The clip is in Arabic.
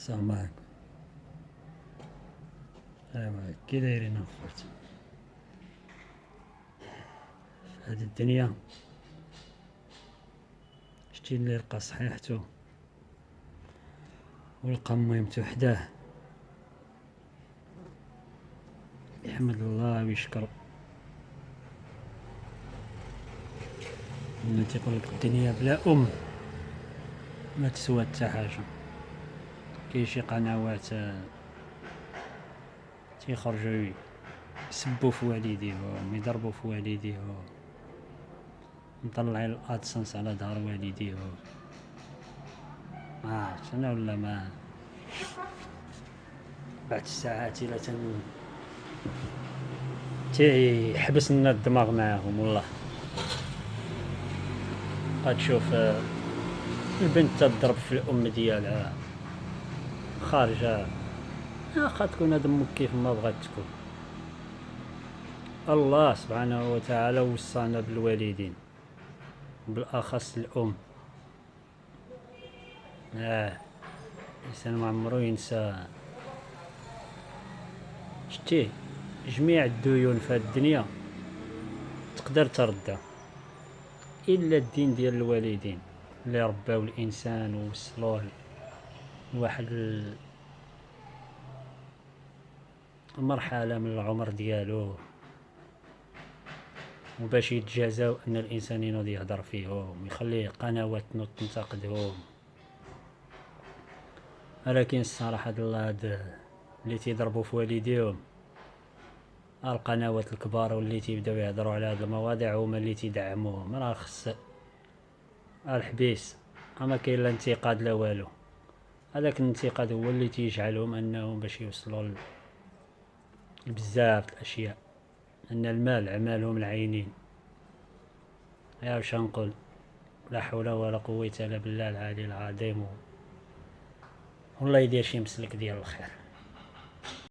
السلام عليكم. ايوا كي دايرين اخوت في هاد الدنيا؟ شتي اللي لقى صحيحتو ولقى مهمتو حداه يحمد الله ويشكر. ملي تيقولك الدنيا بلا ما تسوى حتى حاجه. كاين شي قنوات تيخرجوا يسبوا في والديهم، يضربوا في والديهم، مطلعين الادسنس على دار والديهم. ما عرفتش انا ولا ما بعد الساعات الا تيحبس لنا الدماغ معاهم. والله غتشوف البنت تضرب في الام ديالها خارجه، واخا تكون هاد امك كيف ما بغات تكون. الله سبحانه وتعالى وصانا بالوالدين، بالاخص الام. الانسان ما عمرو ينسى. شتي جميع الديون في هاد الدنيا تقدر تردها الا الدين ديال الوالدين اللي رباو الانسان ووصلوه لواحد المرحله من العمر ديالو، وباش يتجازاو ان الانسان ينوض يهضر فيهم ويخلي قنوات تنوض تنتقدهم. ولكن الصراحه الله هاد اللي تيضربوا في والديهم، القنوات الكبار واللي تيبداو يهضروا على هاد المواضيع هما اللي تيدعموهم. راه خص الحبيس، ما كاين لا انتقاد لا والو. هذاك الانتقاد هو اللي تيجعلهم انهم باش يوصلوا لبزاف الاشياء، ان المال عمالهم العينين. يا واش نقول، لا حول ولا قوه الا بالله العلي العظيم. والله يدير شي مسلك ديال الخير.